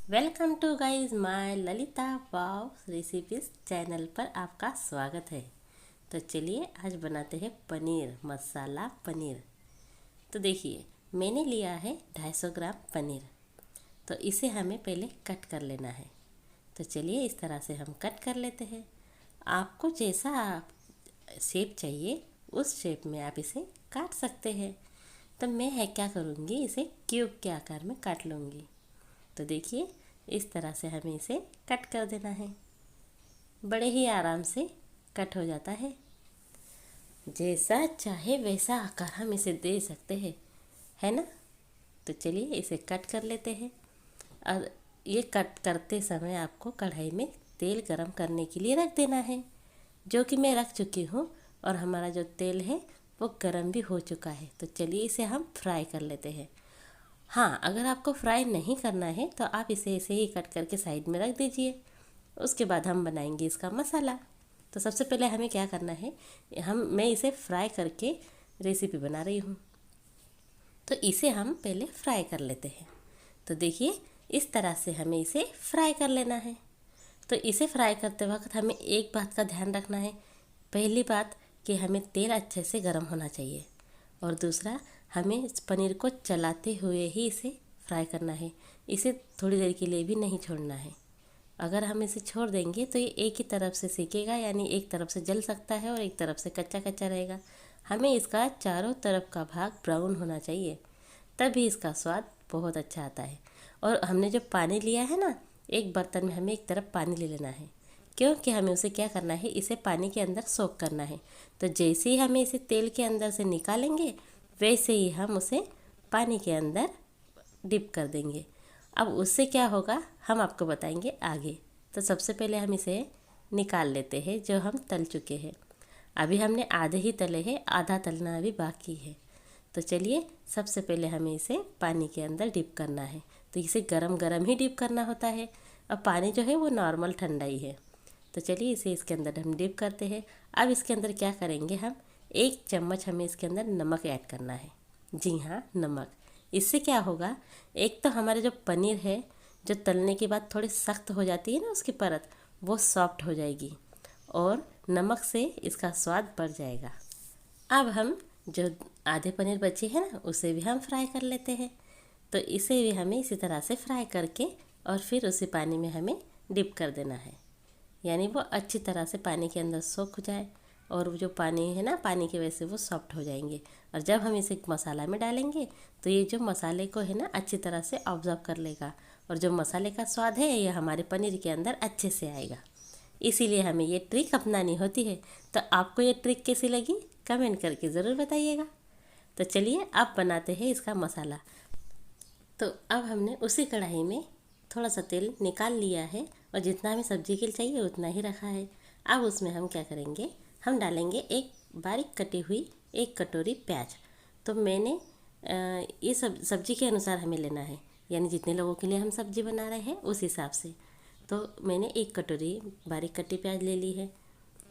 Welcome to guys my Lalita wow recipes channel पर आपका स्वागत है। तो चलिए आज बनाते हैं पनीर मसाला पनीर। तो देखिए मैंने लिया है 250 ग्राम पनीर। तो इसे हमें पहले कट कर लेना है। तो चलिए इस तरह से हम कट कर लेते हैं। आपको जैसा शेप चाहिए उस शेप में आप इसे काट सकते हैं। तो मैं है क्या करूँगी, इसे क्यूब के आकार में काट लूँगी। तो देखिए इस तरह से हमें इसे कट कर देना है। बड़े ही आराम से कट हो जाता है। जैसा चाहे वैसा आकार हम इसे दे सकते हैं, है ना। तो चलिए इसे कट कर लेते हैं। और ये कट करते समय आपको कढ़ाई में तेल गरम करने के लिए रख देना है, जो कि मैं रख चुकी हूँ। और हमारा जो तेल है वो गरम भी हो चुका है। तो चलिए इसे हम फ्राई कर लेते हैं। हाँ, अगर आपको फ्राई नहीं करना है तो आप इसे ऐसे ही कट करके साइड में रख दीजिए। उसके बाद हम बनाएंगे इसका मसाला। तो सबसे पहले हमें क्या करना है, मैं इसे फ्राई करके रेसिपी बना रही हूँ। तो इसे हम पहले फ्राई कर लेते हैं। तो देखिए इस तरह से हमें इसे फ्राई कर लेना है। तो इसे फ्राई करते वक्त हमें एक बात का ध्यान रखना है। पहली बात कि हमें तेल अच्छे से गर्म होना चाहिए। और दूसरा, हमें इस पनीर को चलाते हुए ही इसे फ्राई करना है। इसे थोड़ी देर के लिए भी नहीं छोड़ना है। अगर हम इसे छोड़ देंगे तो ये एक ही तरफ से सेकेगा, यानी एक तरफ से जल सकता है और एक तरफ से कच्चा कच्चा रहेगा। हमें इसका चारों तरफ का भाग ब्राउन होना चाहिए, तभी इसका स्वाद बहुत अच्छा आता है। और हमने जो पानी लिया है ना, एक बर्तन में हमें एक तरफ पानी ले लेना है, क्योंकि हमें उसे क्या करना है, इसे पानी के अंदर सोक करना है। तो जैसे ही हमें इसे तेल के अंदर से निकालेंगे वैसे ही हम उसे पानी के अंदर डिप कर देंगे। अब उससे क्या होगा हम आपको बताएंगे आगे। तो सबसे पहले हम इसे निकाल लेते हैं जो हम तल चुके हैं। अभी हमने आधे ही तले हैं, आधा तलना अभी बाकी है। तो चलिए सबसे पहले हमें इसे पानी के अंदर डिप करना है। तो इसे गरम गरम ही डिप करना होता है। और पानी जो है वो नॉर्मल ठंडा ही है। तो चलिए इसे इसके अंदर हम डिप करते हैं। अब इसके अंदर क्या करेंगे, हम 1 चम्मच हमें इसके अंदर नमक ऐड करना है। जी हाँ, नमक। इससे क्या होगा, एक तो हमारे जो पनीर है जो तलने के बाद थोड़ी सख्त हो जाती है ना उसकी परत, वो सॉफ्ट हो जाएगी और नमक से इसका स्वाद बढ़ जाएगा। अब हम जो आधे पनीर बचे हैं ना उसे भी हम फ्राई कर लेते हैं। तो इसे भी हमें इसी तरह से फ्राई करके और फिर उसी पानी में हमें डिप कर देना है, यानी वो अच्छी तरह से पानी के अंदर सोख हो जाए। और वो जो पानी है ना, पानी की वजह से वो सॉफ्ट हो जाएंगे। और जब हम इसे मसाला में डालेंगे तो ये जो मसाले को है ना अच्छी तरह से ऑब्जर्व कर लेगा। और जो मसाले का स्वाद है ये हमारे पनीर के अंदर अच्छे से आएगा। इसीलिए हमें ये ट्रिक अपनानी होती है। तो आपको ये ट्रिक कैसी लगी कमेंट करके ज़रूर बताइएगा। तो चलिए अब बनाते हैं इसका मसाला। तो अब हमने उसी कढ़ाई में थोड़ा सा तेल निकाल लिया है और जितना हमें सब्जी के लिए चाहिए उतना ही रखा है। अब उसमें हम क्या करेंगे, हम डालेंगे एक बारीक कटी हुई 1 कटोरी प्याज। तो मैंने ये सब्जी के अनुसार हमें लेना है, यानी जितने लोगों के लिए हम सब्जी बना रहे हैं उस हिसाब से। तो मैंने 1 कटोरी बारीक कटी प्याज ले ली है।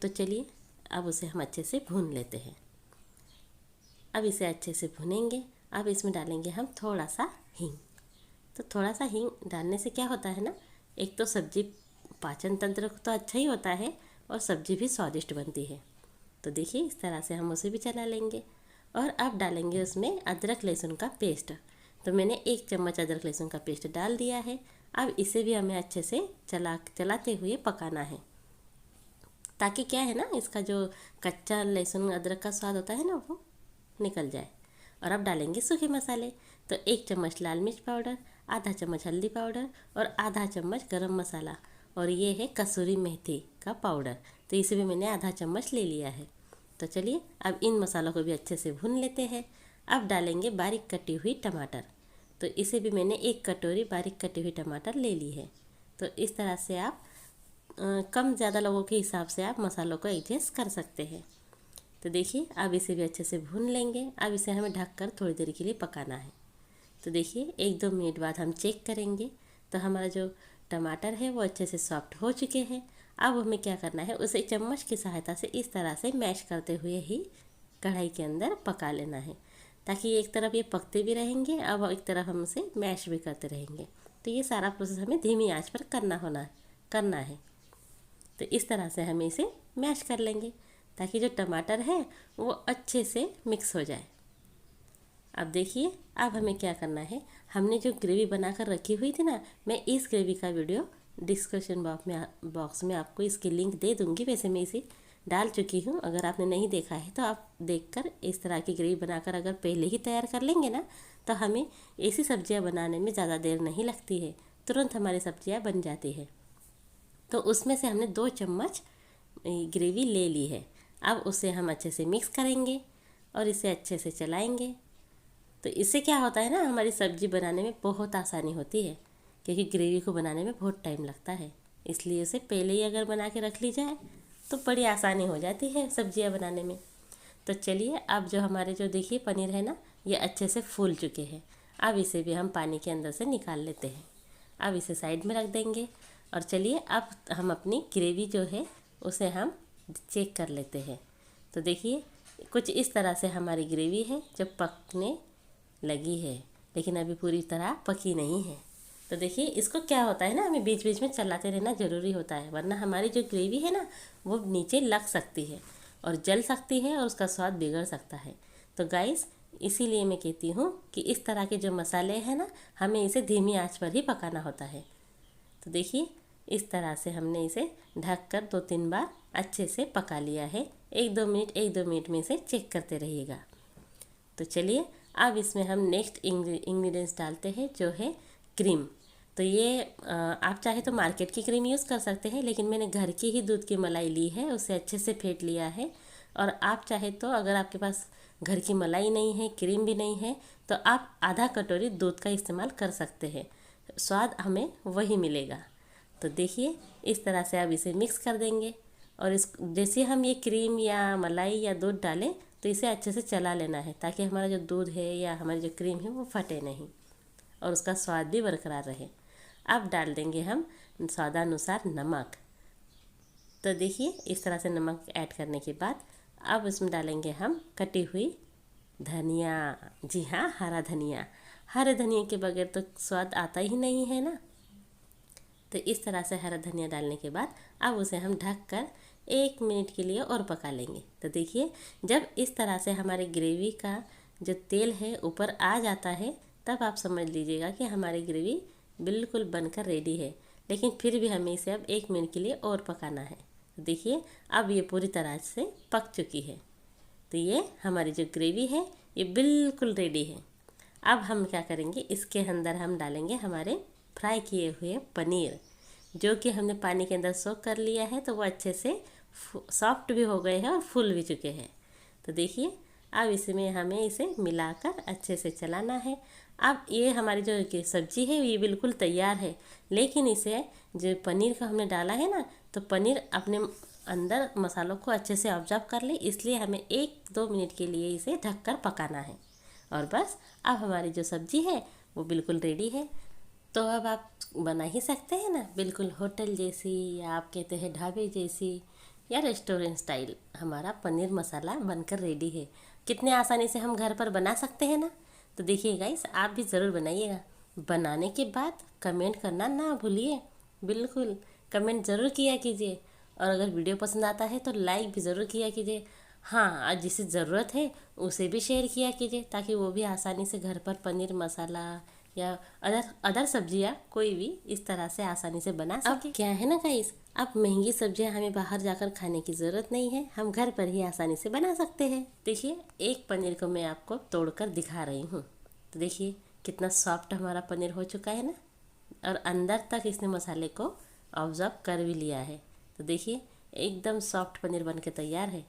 तो चलिए अब उसे हम अच्छे से भून लेते हैं। अब इसे अच्छे से भुनेंगे। अब इसमें डालेंगे हम थोड़ा सा हींग। तो थोड़ा सा हींग डालने से क्या होता है ना, एक तो सब्जी पाचन तंत्र तो अच्छा ही होता है और सब्जी भी स्वादिष्ट बनती है। तो देखिए इस तरह से हम उसे भी चला लेंगे। और अब डालेंगे उसमें अदरक लहसुन का पेस्ट। तो मैंने 1 चम्मच अदरक लहसुन का पेस्ट डाल दिया है। अब इसे भी हमें अच्छे से चलाते हुए पकाना है, ताकि क्या है ना, इसका जो कच्चा लहसुन अदरक का स्वाद होता है ना वो निकल जाए। और अब डालेंगे सूखे मसाले। तो 1 चम्मच लाल मिर्च पाउडर, आधा चम्मच हल्दी पाउडर और आधा चम्मच गरम मसाला। और ये है कसूरी मेथी का पाउडर। तो इसे भी मैंने आधा चम्मच ले लिया है। तो चलिए अब इन मसालों को भी अच्छे से भून लेते हैं। अब डालेंगे बारीक कटी हुई टमाटर। तो इसे भी मैंने 1 कटोरी बारीक कटी हुई टमाटर ले ली है। तो इस तरह से आप कम ज़्यादा लोगों के हिसाब से आप मसालों को एडजस्ट कर सकते हैं। तो देखिए अब इसे भी अच्छे से भून लेंगे। अब इसे हमें ढककर थोड़ी देर के लिए पकाना है। तो देखिए 1-2 मिनट बाद हम चेक करेंगे। तो हमारा जो टमाटर है वो अच्छे से सॉफ्ट हो चुके हैं। अब हमें क्या करना है, उसे चम्मच की सहायता से इस तरह से मैश करते हुए ही कढ़ाई के अंदर पका लेना है, ताकि एक तरफ ये पकते भी रहेंगे अब एक तरफ हम उसे मैश भी करते रहेंगे। तो ये सारा प्रोसेस हमें धीमी आंच पर करना है। तो इस तरह से हम इसे मैश कर लेंगे ताकि जो टमाटर है वो अच्छे से मिक्स हो जाए। अब देखिए, अब हमें क्या करना है, हमने जो ग्रेवी बनाकर रखी हुई थी ना, मैं इस ग्रेवी का वीडियो डिस्क्रिप्शन बॉक्स में आपको इसकी लिंक दे दूँगी। वैसे मैं इसे डाल चुकी हूँ, अगर आपने नहीं देखा है तो आप देखकर इस तरह की ग्रेवी बनाकर अगर पहले ही तैयार कर लेंगे ना, तो हमें ऐसी सब्जियाँ बनाने में ज़्यादा देर नहीं लगती है, तुरंत हमारी सब्जियाँ बन जाती है। तो उसमें से हमने 2 चम्मच ग्रेवी ले ली है। अब उसे हम अच्छे से मिक्स करेंगे और इसे अच्छे से चलाएंगे। तो इससे क्या होता है ना, हमारी सब्ज़ी बनाने में बहुत आसानी होती है, क्योंकि ग्रेवी को बनाने में बहुत टाइम लगता है। इसलिए उसे पहले ही अगर बना के रख ली जाए तो बड़ी आसानी हो जाती है सब्जियां बनाने में। तो चलिए, अब जो हमारे जो देखिए पनीर है ना, ये अच्छे से फूल चुके हैं। अब इसे भी हम पानी के अंदर से निकाल लेते हैं। अब इसे साइड में रख देंगे और चलिए अब हम अपनी ग्रेवी जो है उसे हम चेक कर लेते हैं। तो देखिए, कुछ इस तरह से हमारी ग्रेवी है जो पकने लगी है, लेकिन अभी पूरी तरह पकी नहीं है। तो देखिए, इसको क्या होता है ना, हमें बीच बीच में चलाते रहना ज़रूरी होता है, वरना हमारी जो ग्रेवी है ना वो नीचे लग सकती है और जल सकती है और उसका स्वाद बिगड़ सकता है। तो गाइस, इसीलिए मैं कहती हूँ कि इस तरह के जो मसाले हैं ना, हमें इसे धीमी आंच पर ही पकाना होता है। तो देखिए, इस तरह से हमने इसे ढककर 2-3 बार अच्छे से पका लिया है। 1-2 मिनट में इसे चेक करते रहिएगा। तो चलिए, अब इसमें हम नेक्स्ट इंग्रेडिएंट्स डालते हैं, जो है क्रीम। तो ये आप चाहे तो मार्केट की क्रीम यूज़ कर सकते हैं, लेकिन मैंने घर की ही दूध की मलाई ली है, उसे अच्छे से फेंट लिया है। और आप चाहे तो, अगर आपके पास घर की मलाई नहीं है, क्रीम भी नहीं है, तो आप आधा कटोरी दूध का इस्तेमाल कर सकते हैं, स्वाद हमें वही मिलेगा। तो देखिए, इस तरह से आप इसे मिक्स कर देंगे और जैसे हम ये क्रीम या मलाई या दूध डालें तो इसे अच्छे से चला लेना है, ताकि हमारा जो दूध है या हमारी जो क्रीम है वो फटे नहीं और उसका स्वाद भी बरकरार रहे। अब डाल देंगे हम स्वादानुसार नमक। तो देखिए, इस तरह से नमक ऐड करने के बाद अब इसमें डालेंगे हम कटी हुई धनिया। जी हाँ, हरा धनिया। हरे धनिया के बगैर तो स्वाद आता ही नहीं है ना। तो इस तरह से हरा धनिया डालने के बाद अब उसे हम ढक कर 1 मिनट के लिए और पका लेंगे। तो देखिए, जब इस तरह से हमारी ग्रेवी का जो तेल है ऊपर आ जाता है, तब आप समझ लीजिएगा कि हमारी ग्रेवी बिल्कुल बनकर रेडी है। लेकिन फिर भी हमें इसे अब 1 मिनट के लिए और पकाना है। तो देखिए, अब ये पूरी तरह से पक चुकी है। तो ये हमारी जो ग्रेवी है ये बिल्कुल रेडी है। अब हम क्या करेंगे, इसके अंदर हम डालेंगे हमारे फ्राई किए हुए पनीर, जो कि हमने पानी के अंदर सोक कर लिया है, तो वो अच्छे से सॉफ्ट भी हो गए हैं और फूल भी चुके हैं। तो देखिए, अब इसमें हमें इसे मिलाकर अच्छे से चलाना है। अब ये हमारी जो सब्जी है ये बिल्कुल तैयार है, लेकिन इसे जो पनीर का हमने डाला है ना, तो पनीर अपने अंदर मसालों को अच्छे से ऑब्जर्व कर ले, इसलिए हमें 1-2 मिनट के लिए इसे ढककर पकाना है। और बस, अब हमारी जो सब्जी है वो बिल्कुल रेडी है। तो अब आप बना ही सकते हैं ना, बिल्कुल होटल जैसी, या आप कहते हैं ढाबे जैसी, या रेस्टोरेंट स्टाइल हमारा पनीर मसाला बनकर रेडी है। कितने आसानी से हम घर पर बना सकते हैं ना। तो देखिए गाइस, आप भी ज़रूर बनाइएगा। बनाने के बाद कमेंट करना ना भूलिए, बिल्कुल कमेंट ज़रूर किया कीजिए। और अगर वीडियो पसंद आता है तो लाइक भी ज़रूर किया कीजिए। हाँ, और जिसे ज़रूरत है उसे भी शेयर किया कीजिए, ताकि वो भी आसानी से घर पर पनीर मसाला या अदर सब्जियाँ कोई भी इस तरह से आसानी से बना सके। क्या है ना गाइस, अब महंगी सब्जियां हमें बाहर जाकर खाने की ज़रूरत नहीं है, हम घर पर ही आसानी से बना सकते हैं। देखिए, एक पनीर को मैं आपको तोड़कर दिखा रही हूँ। तो देखिए, कितना सॉफ्ट हमारा पनीर हो चुका है ना, और अंदर तक इसने मसाले को ऑब्जर्व कर भी लिया है। तो देखिए, एकदम सॉफ्ट पनीर बन के तैयार है।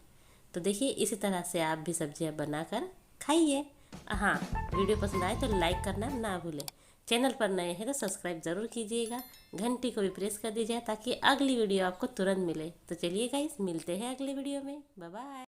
तो देखिए, इसी तरह से आप भी सब्जियां बनाकर खाइए। हाँ, वीडियो पसंद आए तो लाइक करना ना भूलें। चैनल पर नए हैं तो सब्सक्राइब ज़रूर कीजिएगा, घंटी को भी प्रेस कर दीजिए ताकि अगली वीडियो आपको तुरंत मिले। तो चलिए गाइस, मिलते हैं अगली वीडियो में। Bye bye.